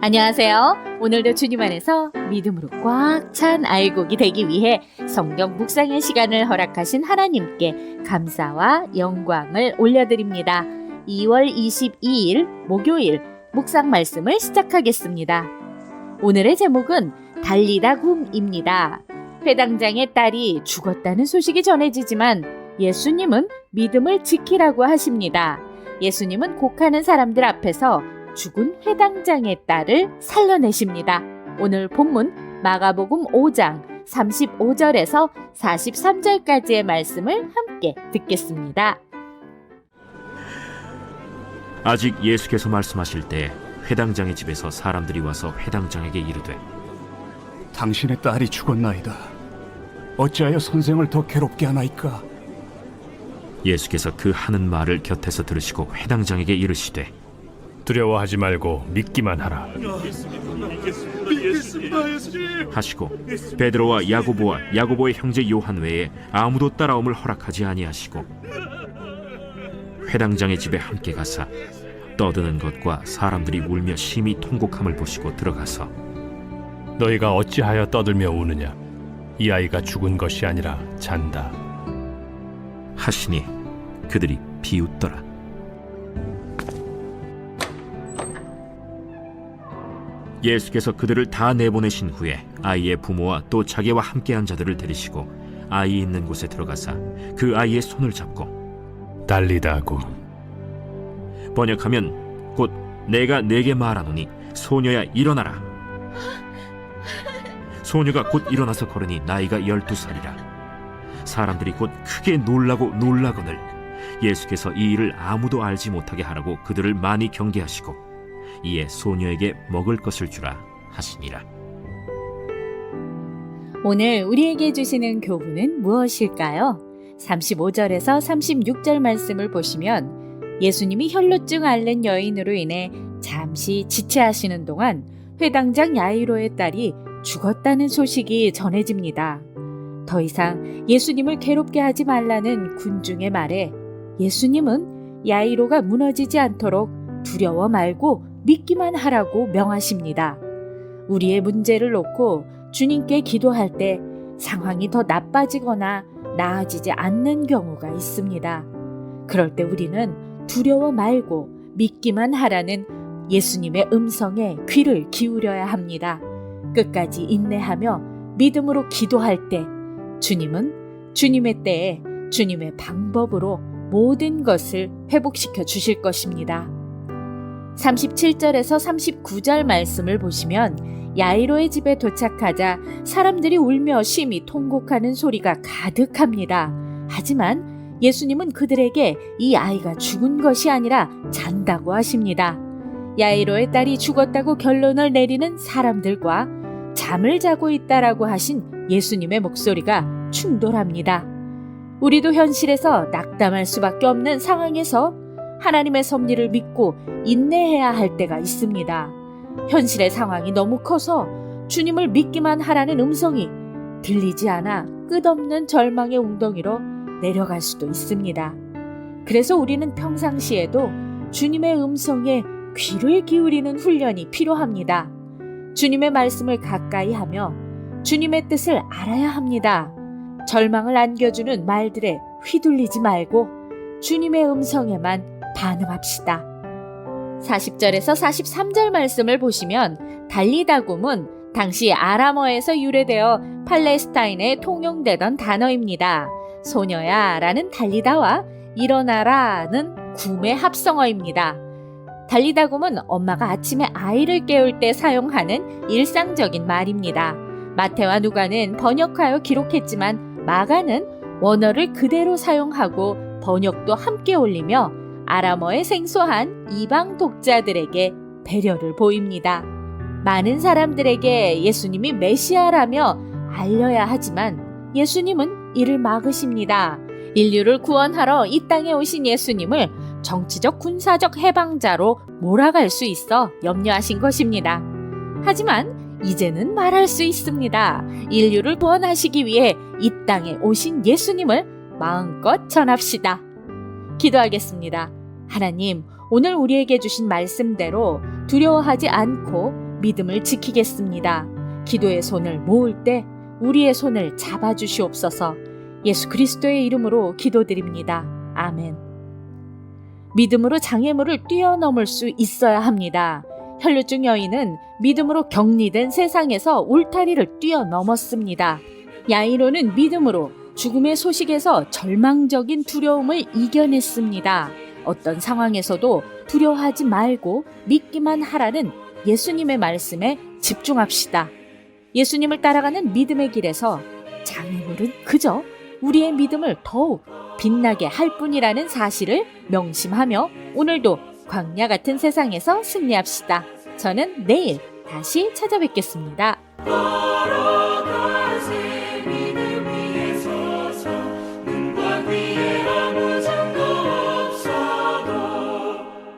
안녕하세요. 오늘도 주님 안에서 믿음으로 꽉 찬 알곡이 되기 위해 성경 묵상의 시간을 허락하신 하나님께 감사와 영광을 올려드립니다. 2월 22일 목요일 묵상 말씀을 시작하겠습니다. 오늘의 제목은 달리다 굼입니다. 회당장의 딸이 죽었다는 소식이 전해지지만 예수님은 믿음을 지키라고 하십니다. 예수님은 곡하는 사람들 앞에서 죽은 회당장의 딸을 살려내십니다. 오늘 본문 마가복음 5장 35절에서 43절까지의 말씀을 함께 듣겠습니다. 아직 예수께서 말씀하실 때 회당장의 집에서 사람들이 와서 회당장에게 이르되 당신의 딸이 죽었나이다. 어찌하여 선생을 더 괴롭게 하나이까? 예수께서 그 하는 말을 곁에서 들으시고 회당장에게 이르시되 두려워하지 말고 믿기만 하라. 하시고 베드로와 야고보와 야고보의 형제 요한 외에 아무도 따라옴을 허락하지 아니하시고 회당장의 집에 함께 가사 떠드는 것과 사람들이 울며 심히 통곡함을 보시고 들어가서 너희가 어찌하여 떠들며 우느냐? 이 아이가 죽은 것이 아니라 잔다. 하시니 그들이 비웃더라. 예수께서 그들을 다 내보내신 후에 아이의 부모와 또 자기와 함께한 자들을 데리시고 아이 있는 곳에 들어가사 그 아이의 손을 잡고 달리다 굼. 번역하면 곧 내가 네게 말하노니 소녀야 일어나라. 소녀가 곧 일어나서 걸으니 나이가 12살이라. 사람들이 곧 크게 놀라거늘 예수께서 이 일을 아무도 알지 못하게 하라고 그들을 많이 경계하시고 이에 소녀에게 먹을 것을 주라 하시니라. 오늘 우리에게 주시는 교훈은 무엇일까요? 35절에서 36절 말씀을 보시면 예수님이 혈루증 앓는 여인으로 인해 잠시 지체하시는 동안 회당장 야이로의 딸이 죽었다는 소식이 전해집니다. 더 이상 예수님을 괴롭게 하지 말라는 군중의 말에 예수님은 야이로가 무너지지 않도록 두려워 말고 믿기만 하라고 명하십니다. 우리의 문제를 놓고 주님께 기도할 때 상황이 더 나빠지거나 나아지지 않는 경우가 있습니다. 그럴 때 우리는 두려워 말고 믿기만 하라는 예수님의 음성에 귀를 기울여야 합니다. 끝까지 인내하며 믿음으로 기도할 때 주님은 주님의 때에 주님의 방법으로 모든 것을 회복시켜 주실 것입니다. 37절에서 39절 말씀을 보시면 야이로의 집에 도착하자 사람들이 울며 심히 통곡하는 소리가 가득합니다. 하지만 예수님은 그들에게 이 아이가 죽은 것이 아니라 잔다고 하십니다. 야이로의 딸이 죽었다고 결론을 내리는 사람들과 잠을 자고 있다라고 하신 예수님의 목소리가 충돌합니다. 우리도 현실에서 낙담할 수밖에 없는 상황에서 하나님의 섭리를 믿고 인내해야 할 때가 있습니다. 현실의 상황이 너무 커서 주님을 믿기만 하라는 음성이 들리지 않아 끝없는 절망의 웅덩이로 내려갈 수도 있습니다. 그래서 우리는 평상시에도 주님의 음성에 귀를 기울이는 훈련이 필요합니다. 주님의 말씀을 가까이 하며 주님의 뜻을 알아야 합니다. 절망을 안겨주는 말들에 휘둘리지 말고 주님의 음성에만 반응합시다. 40절에서 43절 말씀을 보시면 달리다 굼은 당시 아람어에서 유래되어 팔레스타인에 통용되던 단어입니다. 소녀야 라는 달리다와 일어나라는 굼의 합성어입니다. 달리다 굼은 엄마가 아침에 아이를 깨울 때 사용하는 일상적인 말입니다. 마태와 누가는 번역하여 기록했지만 마가는 원어를 그대로 사용하고 번역도 함께 올리며 아람어에 생소한 이방 독자들에게 배려를 보입니다. 많은 사람들에게 예수님이 메시아라며 알려야 하지만 예수님은 이를 막으십니다. 인류를 구원하러 이 땅에 오신 예수님을 정치적 군사적 해방자로 몰아갈 수 있어 염려하신 것입니다. 하지만 이제는 말할 수 있습니다. 인류를 구원하시기 위해 이 땅에 오신 예수님을 마음껏 전합시다. 기도하겠습니다. 하나님, 오늘 우리에게 주신 말씀대로 두려워하지 않고 믿음을 지키겠습니다. 기도의 손을 모을 때 우리의 손을 잡아주시옵소서. 예수 그리스도의 이름으로 기도드립니다. 아멘. 믿음으로 장애물을 뛰어넘을 수 있어야 합니다. 혈루증 여인은 믿음으로 격리된 세상에서 울타리를 뛰어넘었습니다. 야이로는 믿음으로 죽음의 소식에서 절망적인 두려움을 이겨냈습니다. 어떤 상황에서도 두려워하지 말고 믿기만 하라는 예수님의 말씀에 집중합시다. 예수님을 따라가는 믿음의 길에서 장애물은 그저 우리의 믿음을 더욱 빛나게 할 뿐이라는 사실을 명심하며 오늘도 광야 같은 세상에서 승리합시다. 저는 내일 다시 찾아뵙겠습니다.